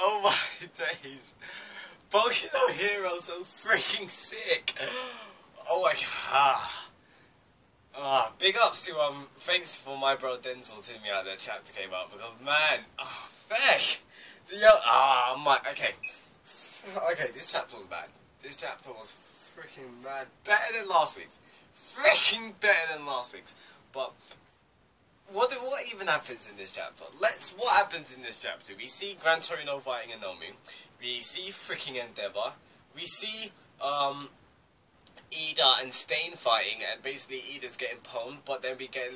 Oh my days. Boku No Hero so freaking sick. Oh my god. Big ups to thanks for my bro Denzel telling me how that chapter came out, because man, fake. Okay, this chapter was bad. This chapter was freaking bad. Better than last week's. Freaking better than last week's. But what even happens in this chapter? What happens in this chapter? We see Gran Torino fighting Inomi. We see freaking Endeavor. We see Ida and Stain fighting, and basically Ida's getting pwned, but then we get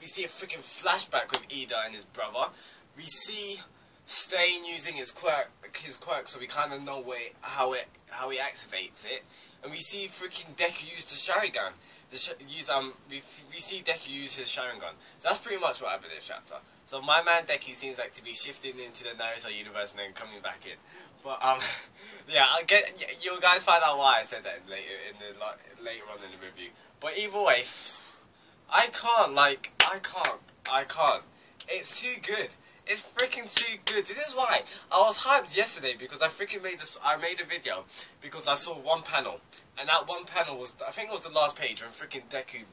we see a freaking flashback with Ida and his brother. We see Stain using his quirk, so we kind of know how he activates it, and we see freaking Deku use the Sharingan. We see Deku use his Sharingan. So that's pretty much what happened in this chapter. So my man Deku seems like to be shifting into the Naruto universe and then coming back in. But yeah, you guys find out why I said that later on in the review. But either way, I can't. It's too good. It's freaking too good. This is why I was hyped yesterday, because I freaking made a video because I saw one panel, and that one panel was, I think it was the last page, when freaking Deku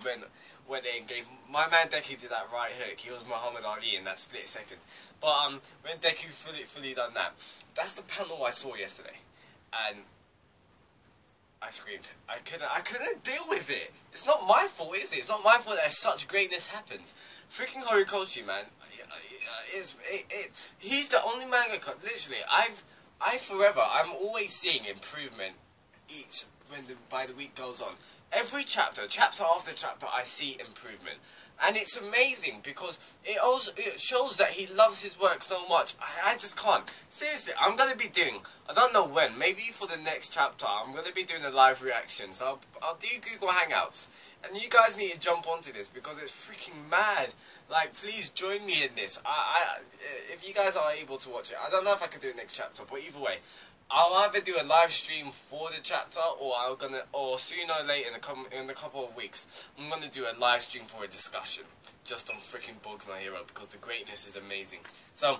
went in and gave my man Deku did that right hook. He was Muhammad Ali in that split second. But when Deku fully done that, that's the panel I saw yesterday, and I screamed. I couldn't deal with it. It's not my fault, is it? It's not my fault that such greatness happens. Freaking Horikoshi, man. He's the only mangaka. Literally, I'm always seeing improvement by the week goes on. Every chapter after chapter, I see improvement. And it's amazing, because it shows that he loves his work so much. I just can't. Seriously, I'm going to be doing, I don't know when, maybe for the next chapter, I'm going to be doing a live reaction. So I'll do Google Hangouts. And you guys need to jump onto this, because it's freaking mad. Like, please join me in this. If you guys are able to watch it, I don't know if I can do it next chapter, but either way, I'll either do a live stream for the chapter, or sooner or later in a couple of weeks, I'm gonna do a live stream for a discussion just on freaking Boku No Hero, because the greatness is amazing. So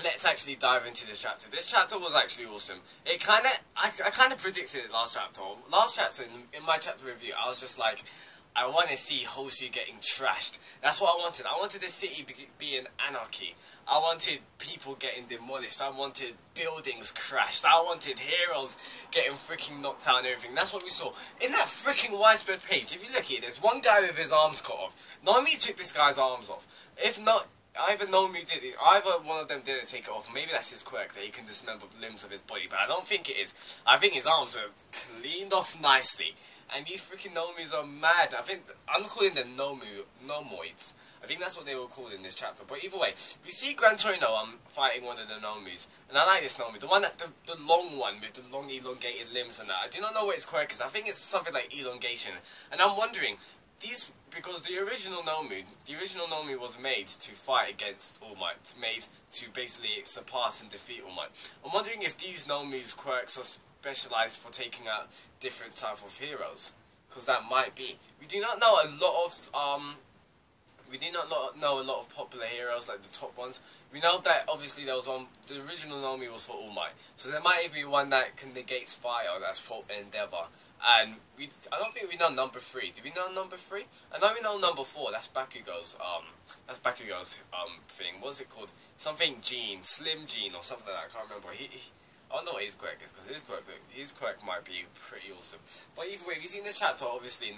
let's actually dive into this chapter. This chapter was actually awesome. I kind of predicted it last chapter. Last chapter in my chapter review, I was just like, I want to see Hoshi getting trashed. That's what I wanted. I wanted the city be in anarchy. I wanted people getting demolished. I wanted buildings crashed. I wanted heroes getting freaking knocked out and everything. That's what we saw. In that freaking widespread page, if you look at it, there's one guy with his arms cut off. Nomi took this guy's arms off. If not, either Nomi did it, either one of them didn't take it off. Maybe that's his quirk, that he can dismember limbs of his body, but I don't think it is. I think his arms were cleaned off nicely. And these freaking Nomus are mad. I think I'm calling them Nomoids. I think that's what they were called in this chapter. But either way, we see Gran Torino fighting one of the Nomus, and I like this Nomu, the one that the long one with the long elongated limbs and that. I do not know what his quirk is. I think it's something like elongation. And I'm wondering, because the original Nomu was made to fight against All Might, made to basically surpass and defeat All Might. I'm wondering if these Nomu's quirks are specialized for taking out different type of heroes, because that might be. We do not know a lot of popular heroes, like the top ones. We know that obviously there was one. The original Nomi was for All Might, so there might even be one that can negate fire. That's for Endeavor. And I don't think we know number 3. Do we know number 3? I know we know number 4. That's Bakugo's thing. What's it called? Something Gene, Slim Gene, or something like that. I can't remember. I don't know what his quirk is, because his quirk might be pretty awesome. But either way, we've seen this chapter, obviously,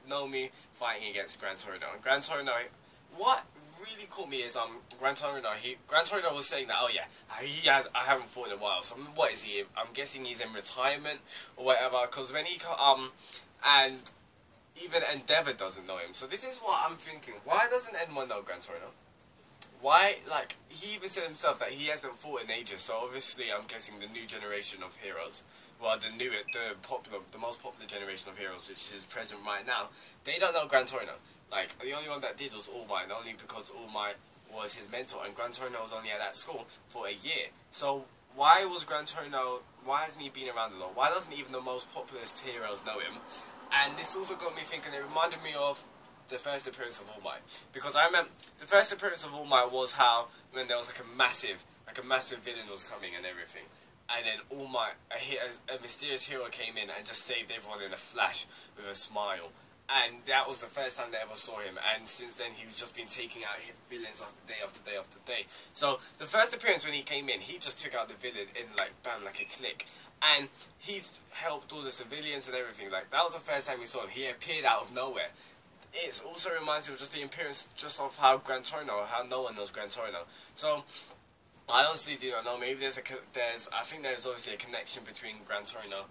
Nomi fighting against Gran Torino. And Gran Torino, what really caught me is, Gran Torino was saying that, oh yeah, I haven't fought in a while, so what is he? I'm guessing he's in retirement, or whatever, because when and even Endeavor doesn't know him. So this is what I'm thinking, why doesn't anyone know Gran Torino? Why, like, he even said himself that he hasn't fought in ages, so obviously I'm guessing the new generation of heroes, well, the most popular generation of heroes, which is present right now, they don't know Gran Torino. Like, the only one that did was All Might, only because All Might was his mentor, and Gran Torino was only at that school for a year. So, why hasn't he been around a lot? Why doesn't even the most popular heroes know him? And this also got me thinking, it reminded me of the first appearance of All Might, because I remember the first appearance of All Might was how when there was like a massive like a massive villain was coming and everything. And then a mysterious hero came in and just saved everyone in a flash with a smile. And that was the first time they ever saw him. And since then, he's just been taking out villains after day after day after day. So the first appearance when he came in, he just took out the villain in like bam, like a click. And he's helped all the civilians and everything. Like that was the first time we saw him. He appeared out of nowhere. It also reminds me of just the appearance just of how Gran Torino, how no one knows Gran Torino. So I honestly do not know. Maybe I think there's obviously a connection between Gran Torino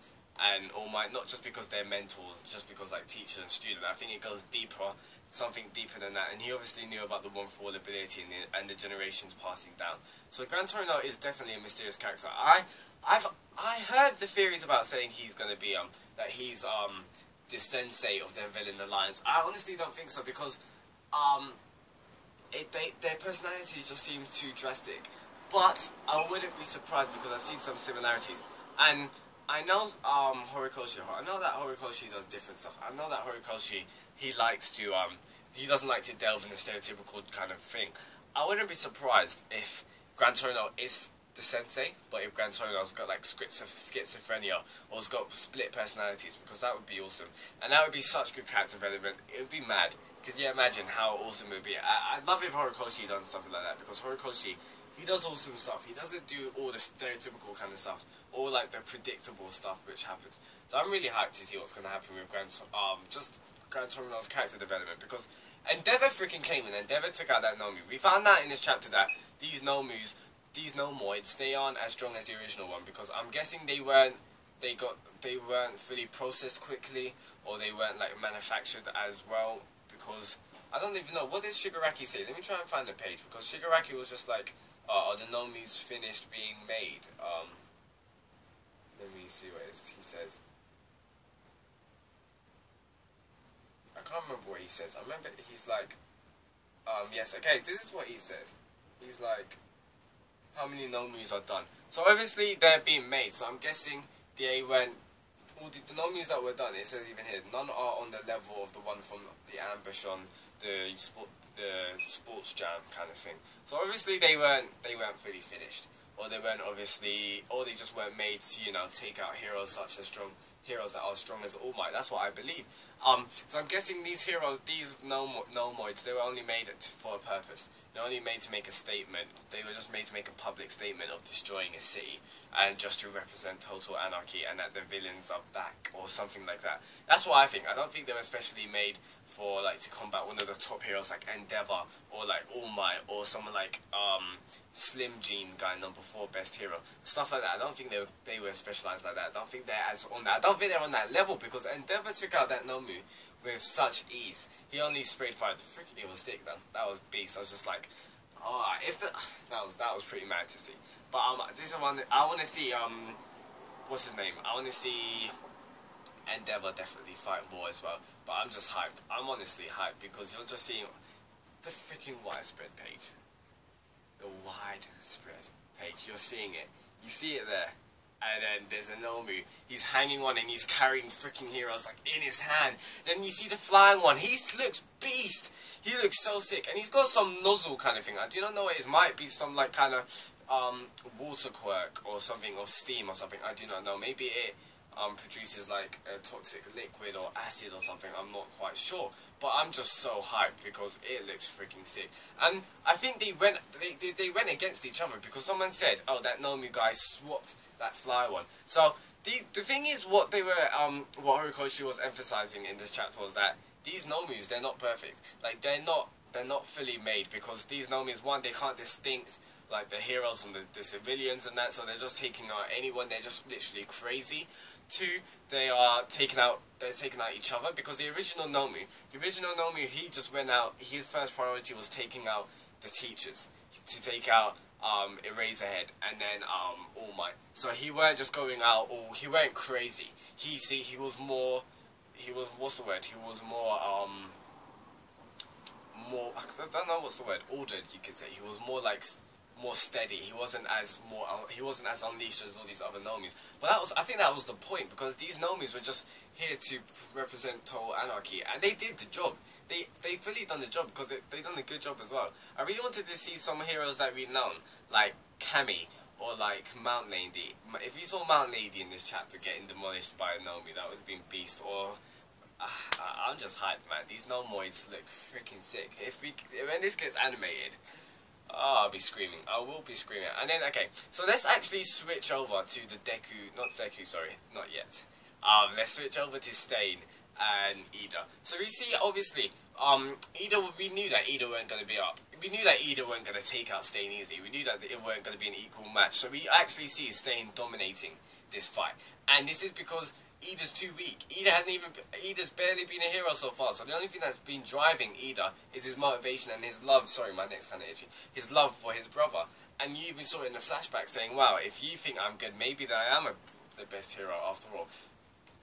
and All Might, not just because they're mentors, just because like teacher and student. I think it goes deeper, something deeper than that. And he obviously knew about the One For All ability and the generations passing down. So Gran Torino is definitely a mysterious character. I heard the theories about saying he's gonna be that he's the sensei of their villain alliance. I honestly don't think so, because their personalities just seem too drastic. But I wouldn't be surprised, because I've seen some similarities. And I know Horikoshi. I know that Horikoshi does different stuff. I know that Horikoshi, he doesn't like to delve in the stereotypical kind of thing. I wouldn't be surprised if Gran Torino is the sensei, but if Gran Torino's got like schizophrenia or has got split personalities, because that would be awesome. And that would be such good character development. It would be mad. Could you imagine how awesome it would be? I'd love if Horikoshi done something like that, because Horikoshi, he does awesome stuff. He doesn't do all the stereotypical kind of stuff, or like the predictable stuff which happens. So I'm really hyped to see what's going to happen with Gran Torino's character development, because Endeavor freaking came in. Endeavor took out that Nomu. We found out in this chapter that these Nomoids, they aren't as strong as the original one, because I'm guessing they weren't fully processed quickly, or they weren't like manufactured as well, because I don't even know, what did Shigaraki say? Let me try and find the page, because Shigaraki was just like, are the Nomus finished being made? Let me see what he says. I can't remember what he says. I remember he's like, yes, okay, this is what he says. He's like, how many Nomus are done? So obviously they're being made, so I'm guessing they went, all the Nomus that were done, it says even here, none are on the level of the one from the ambush on the sports jam kind of thing. So obviously they weren't fully finished, or they just weren't made to, you know, take out heroes that are strong as All Might. That's what I believe. So I'm guessing these Nomoids, they were only made for a purpose. They're only made to make a statement. They were just made to make a public statement of destroying a city, and just to represent total anarchy, and that the villains are back, or something like that. That's what I think. I don't think they were specially made for like to combat one of the top heroes like Endeavor, or like All Might, or someone like Slim Jean guy, number 4 best hero, stuff like that. I don't think they were specialized like that. I don't think they're on that. I don't think they're on that level, because Endeavor took out that Nomu with such ease. He only sprayed fire. Freaking, it was sick though. That was beast. I was just like, oh, that was pretty mad to see. But this is one I want to see. What's his name? I want to see Endeavor definitely fight more as well. But I'm just hyped. I'm honestly hyped, because you're just seeing the freaking widespread page. The widespread page. You're seeing it. You see it there. And then there's a Nomu. He's hanging on and he's carrying freaking heroes like in his hand. Then you see the flying one. He looks beast. He looks so sick. And he's got some nozzle kind of thing. I do not know what it is. Might be some like kind of water quirk or something, or steam or something. I do not know. Maybe it produces like a toxic liquid or acid or something. I'm not quite sure, but I'm just so hyped because it looks freaking sick. And I think they went against each other, because someone said, oh, that Nomu guy swapped that fly one. So the thing is, what Horikoshi was emphasizing in this chapter was that these Nomus, they're not perfect. Like they're not fully made, because these Nomus, one, they can't distinct like the heroes from the civilians and that, so they're just taking out anyone. They're just literally crazy. 2, they're taking out each other, because the original Nomu, he just went out. His first priority was taking out the teachers, to take out Eraserhead, and then All Might. So he weren't just going out, or he weren't crazy. He was more, what's the word? He was more I don't know what's the word, ordered, you could say. He was more more steady. He wasn't as unleashed as all these other Nomis. But I think that was the point, because these Nomis were just here to represent total anarchy, and they did the job. They fully done the job, because they done a good job as well. I really wanted to see some heroes that we known, like Kami or like Mount Lady. If you saw Mount Lady in this chapter getting demolished by a Nomi, that would have been beast. Or I'm just hyped, man. These Nomoids look freaking sick. When this gets animated, oh, I'll be screaming. I will be screaming. And then, okay, so let's actually switch over to the not yet. Let's switch over to Stain and Ida. So we see, obviously, Ida, we knew that Ida weren't going to be up. We knew that Ida weren't going to take out Stain easily. We knew that it weren't going to be an equal match. So we actually see Stain dominating this fight. And this is because Ida's too weak. Ida's barely been a hero so far. So the only thing that's been driving Ida is his motivation and his love. Sorry, my neck's kind of itchy. His love for his brother. And you even saw it in the flashback saying, wow, if you think I'm good, maybe that I am the best hero after all.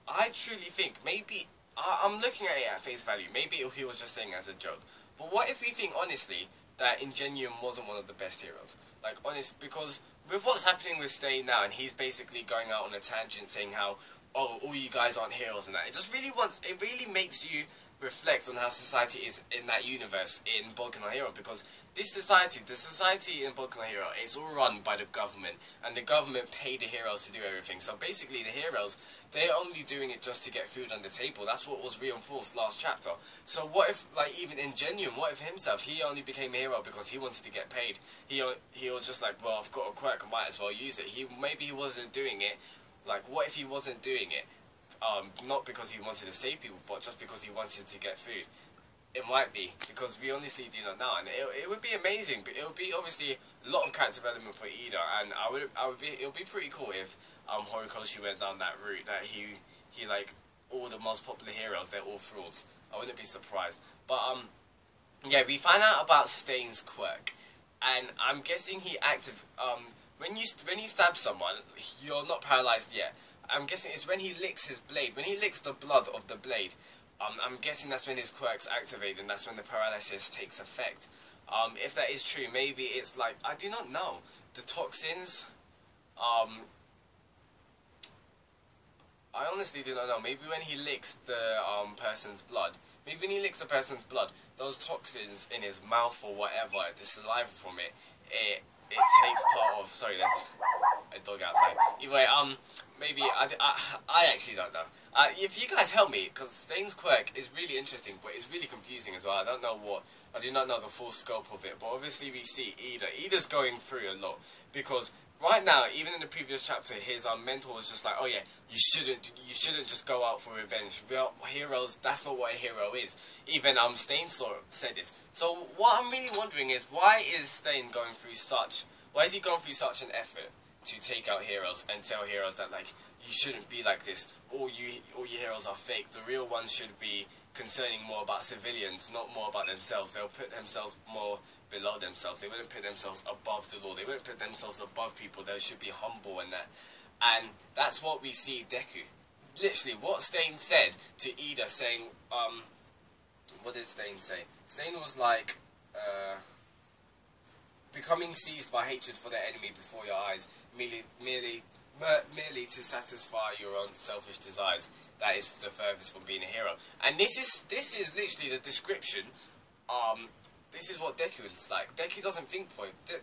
I truly think, maybe, I'm looking at it at face value. Maybe he was just saying as a joke. But what if we think, honestly, that Ingenium wasn't one of the best heroes? Like, honest, because with what's happening with Stain now, and he's basically going out on a tangent saying how, oh, all you guys aren't heroes and that. It really makes you reflect on how society is in that universe in Boku No Hero, because the society in Boku No Hero is all run by the government, and the government pay the heroes to do everything. So basically the heroes, they're only doing it just to get food on the table. That's what was reinforced last chapter. So what if, like, even Ingenium, what if himself, he only became a hero because he wanted to get paid? He was just like, well, I've got a quirk, I might as well use it. Maybe he wasn't doing it. Like, what if he wasn't doing it? Not because he wanted to save people, but just because he wanted to get food. It might be, because we honestly do not know, and it would be amazing. But it would be obviously a lot of character development for Ida, and it would be pretty cool if Horikoshi went down that route, that he like all the most popular heroes, they're all frauds. I wouldn't be surprised. But yeah, we find out about Stain's quirk, and I'm guessing he when he stabs someone, you're not paralyzed yet. I'm guessing it's when he licks his blade. When he licks the blood of the blade, I'm guessing that's when his quirks activate, and that's when the paralysis takes effect. If that is true, maybe it's like, I do not know. The toxins, I honestly do not know. Maybe when he licks the person's blood, those toxins in his mouth or whatever, the saliva from it, it takes part of. Sorry, there's a dog outside. Anyway, maybe I actually don't know. If you guys help me, because Stain's quirk is really interesting, but it's really confusing as well. I do not know the full scope of it. But obviously we see Ida's going through a lot, because right now, even in the previous chapter, his mentor was just like, oh yeah, you shouldn't just go out for revenge. Real heroes, that's not what a hero is. Even Stain said this. So what I'm really wondering is, why is Stain going through such an effort to take out heroes and tell heroes that, like, you shouldn't be like this, all your heroes are fake, the real ones should be concerning more about civilians, not more about themselves. They'll put themselves more below themselves. They wouldn't put themselves above the law. They wouldn't put themselves above people. They should be humble and that. And that's what we see Deku. Literally, what Stain said to Ida, saying, what did Stain say? Stain was like, becoming seized by hatred for their enemy before your eyes, merely to satisfy your own selfish desires. That is the furthest from being a hero. And this is literally the description. This is what Deku is like. Deku doesn't think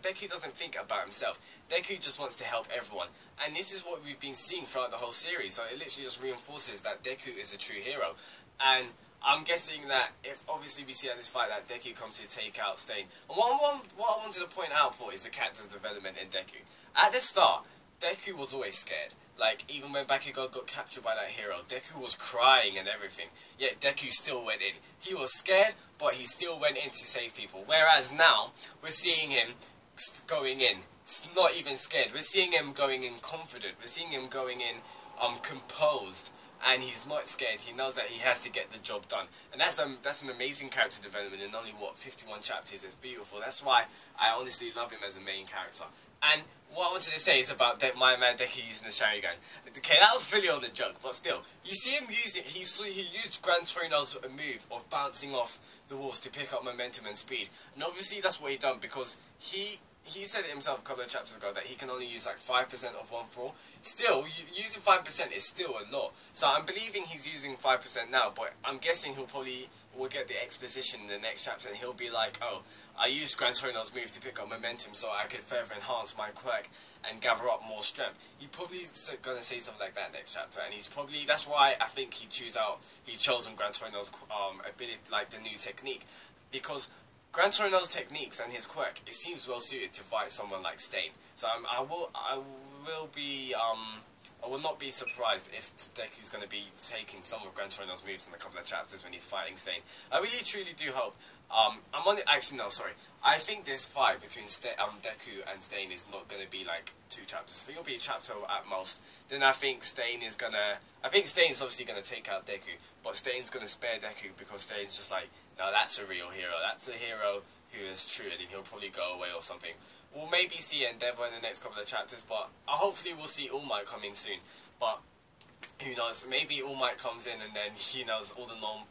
Deku doesn't think about himself. Deku just wants to help everyone. And this is what we've been seeing throughout the whole series. So it literally just reinforces that Deku is a true hero. And I'm guessing that if obviously we see at this fight that Deku comes to take out Stain. And what I wanted to point out for is the character's development in Deku. At the start, Deku was always scared. Like, even when Bakugo got captured by that hero, Deku was crying and everything. Yet Deku still went in. He was scared, but he still went in to save people. Whereas now, we're seeing him going in, not even scared. We're seeing him going in confident. We're seeing him going in composed. And he's not scared. He knows that he has to get the job done. And that's an amazing character development in only, 51 chapters. It's beautiful. That's why I honestly love him as a main character. And what I wanted to say is about my man Deku using the Sharingan. Okay, that was fully on the joke, but still. You see him using, he used Gran Torino's move of bouncing off the walls to pick up momentum and speed. And obviously that's what he done, because he he said it himself a couple of chapters ago that he can only use like 5% of one for all. Still, using 5% is still a lot. So I'm believing he's using 5% now, but I'm guessing he'll probably will get the exposition in the next chapter, and he'll be like, oh, I used Gran Torino's moves to pick up momentum so I could further enhance my quirk and gather up more strength. He's probably going to say something like that next chapter, and he's probably, that's why I think he chosen Gran Torino's ability, like the new technique, because Gran Torino's techniques and his quirk, it seems well suited to fight someone like Stain. So I will not be surprised if Deku's going to be taking some of Gran Torino's moves in a couple of chapters when he's fighting Stain. I really truly do hope. I think this fight between Deku and Stain is not going to be like 2 chapters. I think it'll be a chapter at most. Then I think Stain's obviously going to take out Deku, but Stain's going to spare Deku because Stain's just like, no, that's a real hero. That's a hero who is true, and he'll probably go away or something. We'll maybe see Endeavor in the next couple of chapters, but hopefully we'll see All Might coming soon. But who knows? Maybe All Might comes in and then he knows all the norm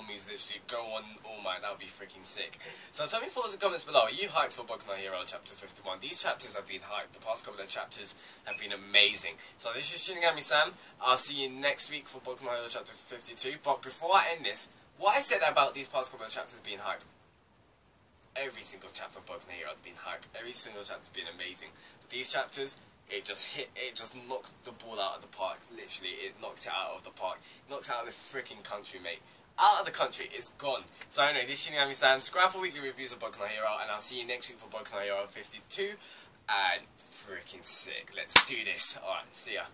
moves literally go on All Might. That would be freaking sick. So tell me in the comments below. Are you hyped for Boku No Hero chapter 51? These chapters have been hyped. The past couple of chapters have been amazing. So this is Shinigami-san. I'll see you next week for Boku No Hero chapter 52. But before I end this, what I said about these past couple of chapters being hyped, every single chapter of Boku No Hero has been hyped. Every single chapter has been amazing. But these chapters, it just knocked the ball out of the park. Literally, it knocked it out of the park. Knocked it out of the freaking country, mate. Out of the country, it's gone. So anyway, this is Shinigami-san. Subscribe for weekly reviews of Boku No Hero, and I'll see you next week for Boku No Hero 52. And freaking sick. Let's do this. Alright, see ya.